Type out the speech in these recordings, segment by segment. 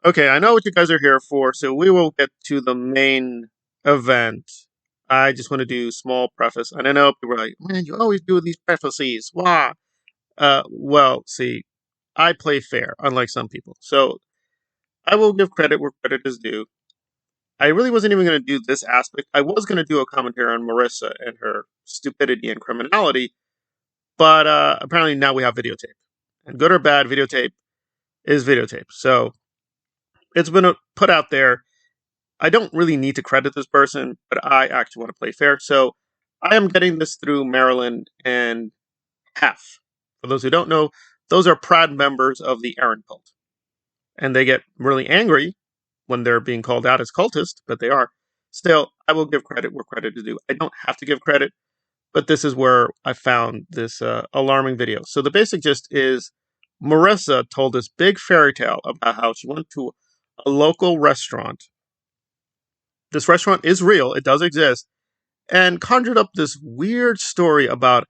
Okay, I know what you guys are here for, so we will get to the main event. I just want to do small preface. And I know people are like, man, you always do these prefaces. Why? Well, see, I play fair, unlike some people. So I will give credit where credit is due. I really wasn't even going to do this aspect. I was going to do a commentary on Marisa and her stupidity and criminality, but apparently now we have videotape. And good or bad, videotape is videotape. So it's been put out there. I don't really need to credit this person, but I actually want to play fair. So I am getting this through Maryland and Hef. For those who don't know, those are proud members of the Aaron cult. And they get really angry when they're being called out as cultists, but they are. Still, I will give credit where credit is due. I don't have to give credit, but this is where I found this alarming video. So the basic gist is Marisa told this big fairy tale about how she went to a local restaurant. This restaurant is real, it does exist, and conjured up this weird story about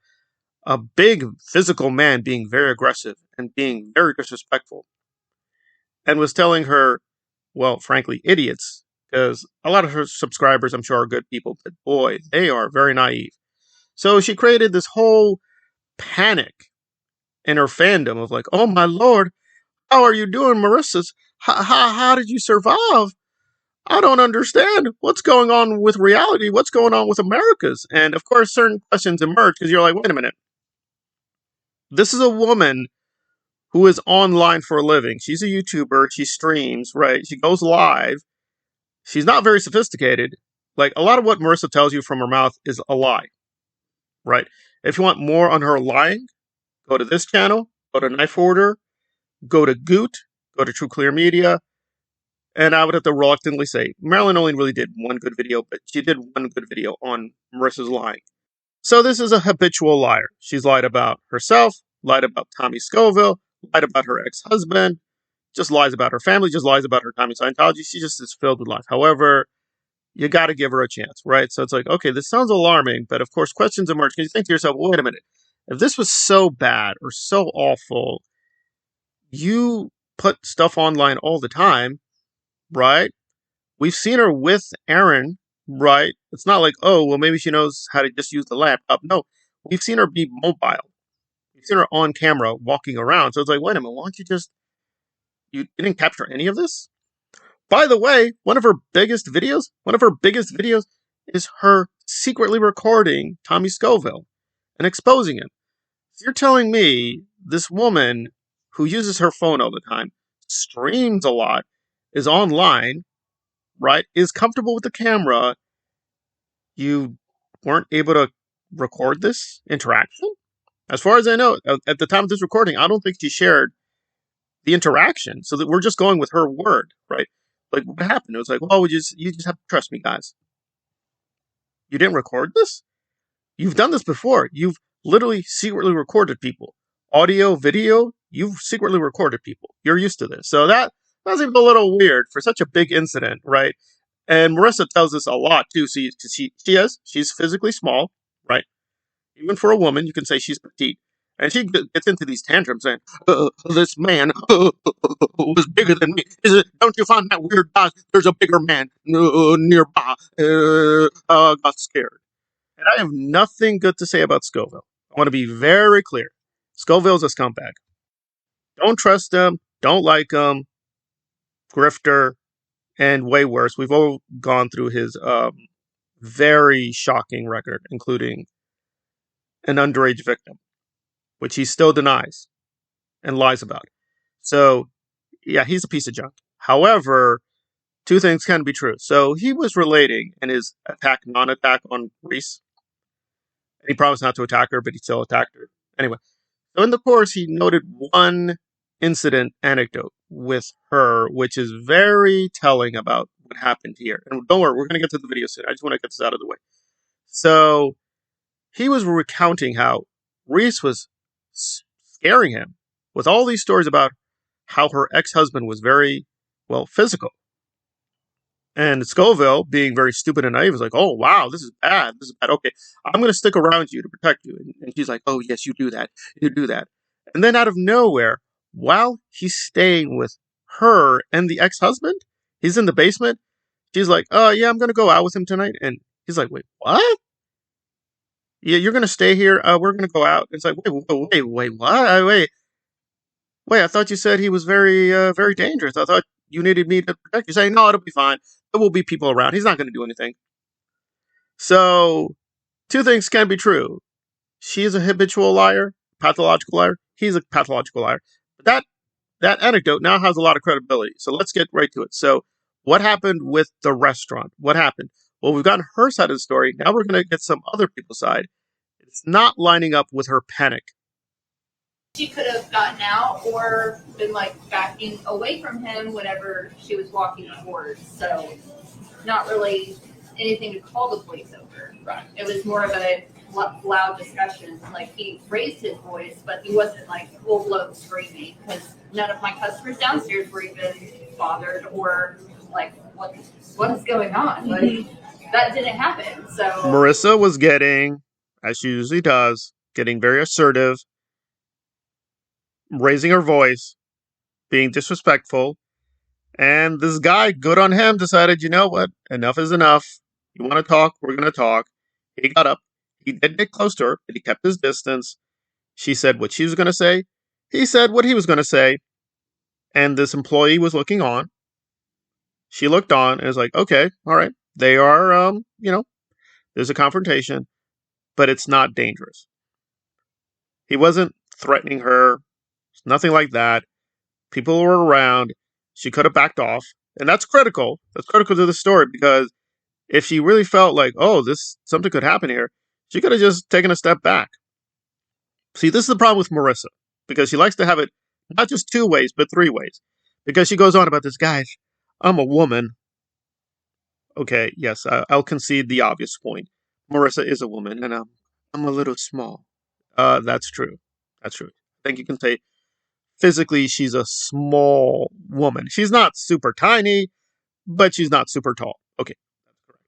a big physical man being very aggressive and being very disrespectful. And was telling her, well, frankly, idiots, because a lot of her subscribers, I'm sure, are good people, but boy, they are very naive. So she created this whole panic in her fandom of like, oh my lord, how are you doing, Marissa's? How did you survive? I don't understand what's going on with reality. What's going on with America's? And of course, certain questions emerge because you're like, wait a minute. This is a woman who is online for a living. She's a YouTuber. She streams, right? She goes live. She's not very sophisticated. Like, a lot of what Marisa tells you from her mouth is a lie, right? If you want more on her lying, go to this channel, go to Knife Order, go to Goot, go to True Clear Media. And I would have to reluctantly say, Marilyn only really did one good video, but she did one good video on Marissa's lying. So this is a habitual liar. She's lied about herself, lied about Tommy Scoville, lied about her ex-husband, just lies about her family, just lies about her time in Scientology. She just is filled with lies. However, you got to give her a chance, right? So it's like, okay, this sounds alarming, but of course questions emerge because you think to yourself, well, wait a minute. If this was so bad or so awful, you put stuff online all the time, right? We've seen her with Aaron, right? It's not like, oh, well, maybe she knows how to just use the laptop. No, we've seen her be mobile. We've seen her on camera walking around. So it's like, wait a minute, why don't you just, you didn't capture any of this? By the way, one of her biggest videos is her secretly recording Tommy Scoville and exposing him. So you're telling me this woman who uses her phone all the time, streams a lot, is online, right, is comfortable with the camera, you weren't able to record this interaction? As far as I know, at the time of this recording, I don't think she shared the interaction, so that we're just going with her word, right? Like, what happened? It was like, well, you just have to trust me, guys. You didn't record this? You've done this before. You've literally secretly recorded people. Audio, video, you've secretly recorded people. You're used to this. So that seems a little weird for such a big incident, right? And Marisa tells us a lot, too. She's physically small, right? Even for a woman, you can say she's petite. And she gets into these tantrums saying, this man was bigger than me. Don't you find that weird, guys? There's a bigger man nearby. Got scared. And I have nothing good to say about Scoville. I want to be very clear. Scoville's a scumbag. Don't trust him. Don't like him. Grifter. And way worse. We've all gone through his very shocking record, including an underage victim, which he still denies and lies about. So, yeah, he's a piece of junk. However, two things can be true. So he was relating in his attack, non-attack on Reese. And he promised not to attack her, but he still attacked her. Anyway, so in the course, he noted one incident anecdote with her, which is very telling about what happened here. And don't worry, we're going to get to the video soon. I just want to get this out of the way. So he was recounting how Reese was scaring him with all these stories about how her ex-husband was very, well, physical. And Scoville, being very stupid and naive, was like, oh, wow, this is bad. This is bad. Okay, I'm going to stick around you to protect you. And she's like, oh, yes, you do that. You do that. And then out of nowhere, while he's staying with her and the ex-husband. He's in the basement. She's like, "Oh yeah, I'm gonna go out with him tonight." And he's like, "Wait, what? Yeah, you're gonna stay here? We're gonna go out." It's like, wait, what? Wait. I thought you said he was very dangerous. I thought you needed me to protect you. Saying, "No, it'll be fine. There will be people around. He's not gonna do anything." So, two things can be true. She is a habitual liar, pathological liar. He's a pathological liar. But that anecdote now has a lot of credibility. So let's get right to it. So, what happened with the restaurant? What happened? Well, we've gotten her side of the story. Now we're going to get some other people's side. It's not lining up with her panic. She could have gotten out or been like backing away from him whenever she was walking towards. So, not really anything to call the police over. Right. It was more of a loud discussion. Like, he raised his voice, but he wasn't like full blown screaming, because none of my customers downstairs were even bothered or like, what is going on? Like, that didn't happen. So Marisa was getting, as she usually does, getting very assertive, raising her voice, being disrespectful. And this guy, good on him, decided, you know what? Enough is enough. You want to talk? We're going to talk. He got up. He did get close to her, but he kept his distance. She said what she was going to say. He said what he was going to say. And this employee was looking on. She looked on and was like, okay, all right. They are, there's a confrontation, but it's not dangerous. He wasn't threatening her. Nothing like that. People were around. She could have backed off. And that's critical. That's critical to the story, because if she really felt like, oh, something could happen here, she could have just taken a step back. See, this is the problem with Marisa, because she likes to have it not just two ways, but three ways. Because she goes on about this, guys, I'm a woman. Okay, yes, I'll concede the obvious point. Marisa is a woman, and I'm a little small. That's true. That's true. I think you can say physically she's a small woman. She's not super tiny, but she's not super tall. Okay, that's correct.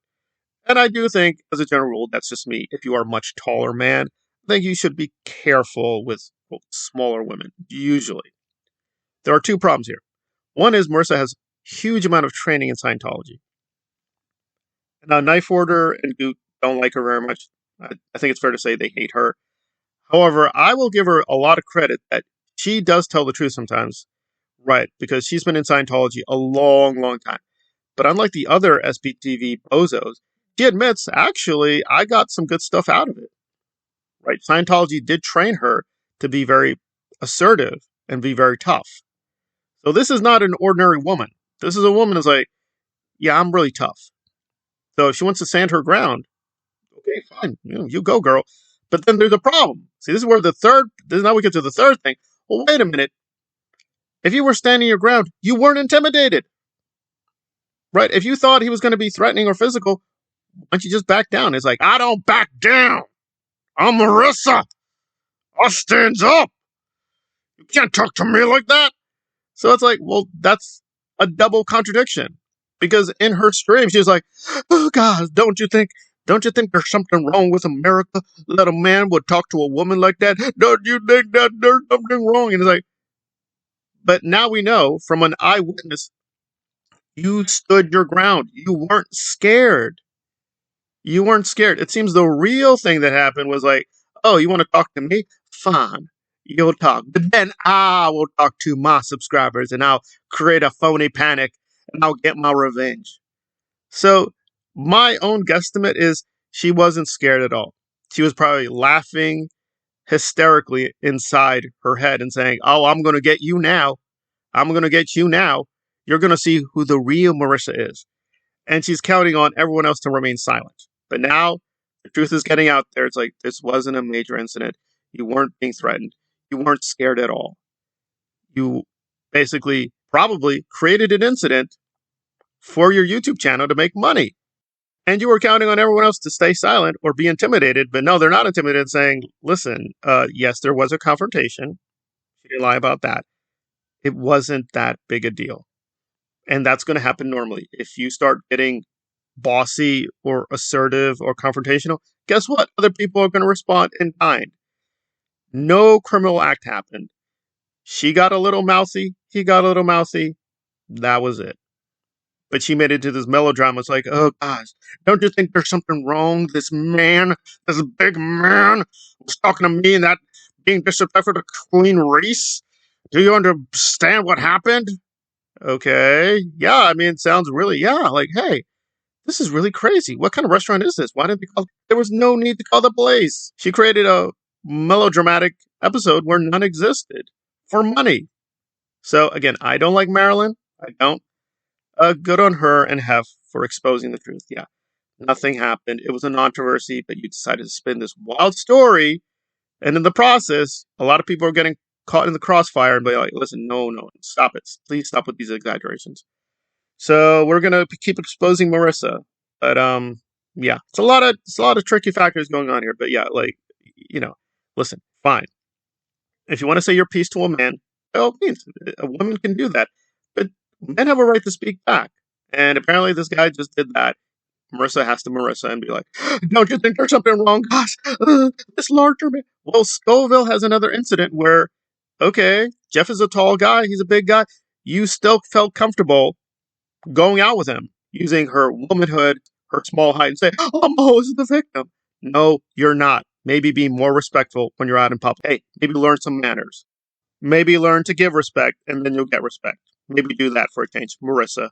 And I do think, as a general rule, that's just me. If you are a much taller man, I think you should be careful with smaller women, usually. There are two problems here. One is Marisa has a huge amount of training in Scientology. Now, Knife Order and Goot don't like her very much. I think it's fair to say they hate her. However, I will give her a lot of credit that she does tell the truth sometimes, right? Because she's been in Scientology a long, long time. But unlike the other SPTV bozos, she admits, actually, I got some good stuff out of it, right? Scientology did train her to be very assertive and be very tough. So this is not an ordinary woman. This is a woman who's like, yeah, I'm really tough. So if she wants to stand her ground, okay, fine. You go, girl. But then there's a problem. See, this is now we get to the third thing. Well, wait a minute. If you were standing your ground, you weren't intimidated. Right? If you thought he was going to be threatening or physical, why don't you just back down? It's like, I don't back down. I'm Marisa. I stands up. You can't talk to me like that. So it's like, well, that's a double contradiction. Because in her scream, she was like, oh, God, don't you think there's something wrong with America that a man would talk to a woman like that? Don't you think that there's something wrong? And it's like, but now we know from an eyewitness, you stood your ground. You weren't scared. You weren't scared. It seems the real thing that happened was like, oh, you want to talk to me? Fine. You'll talk. But then I will talk to my subscribers and I'll create a phony panic and I'll get my revenge. So my own guesstimate is she wasn't scared at all. She was probably laughing hysterically inside her head and saying, oh, I'm going to get you now. I'm going to get you now. You're going to see who the real Marisa is. And she's counting on everyone else to remain silent. But now the truth is getting out there. It's like, this wasn't a major incident. You weren't being threatened. You weren't scared at all. You basically probably created an incident for your YouTube channel to make money. And you were counting on everyone else to stay silent or be intimidated. But no, they're not intimidated, saying, listen, yes, there was a confrontation. She didn't lie about that. It wasn't that big a deal. And that's going to happen normally. If you start getting bossy or assertive or confrontational, guess what? Other people are going to respond in kind. No criminal act happened. She got a little mouthy. He got a little mouthy. That was it. But she made it to this melodrama. It's like, oh gosh, don't you think there's something wrong? This man, this big man, was talking to me and that being disrespectful to Queen Reese. Do you understand what happened? Okay, yeah, I mean, it sounds really, yeah, like, hey, this is really crazy. What kind of restaurant is this? Why didn't they call? There was no need to call the police. She created a melodramatic episode where none existed for money. So again, I don't like Marilyn. I don't. Good on her and Hef for exposing the truth. Yeah, nothing happened. It was a controversy, but you decided to spin this wild story, and in the process, a lot of people are getting caught in the crossfire and be like, "Listen, no, no, stop it! Please stop with these exaggerations." So we're gonna keep exposing Marisa, but yeah, it's a lot of tricky factors going on here. But yeah, like, listen, fine. If you want to say your piece to a man, by all means, a woman can do that. But men have a right to speak back. And apparently this guy just did that. Marissa has to Marissa and be like, don't you think there's something wrong? Gosh, this larger man. Well, Scoville has another incident where, okay, Jeff is a tall guy. He's a big guy. You still felt comfortable going out with him using her womanhood, her small height, and say, oh, I'm always the victim. No, you're not. Maybe be more respectful when you're out in public. Hey, maybe learn some manners. Maybe learn to give respect, and then you'll get respect. Maybe do that for a change. Marissa.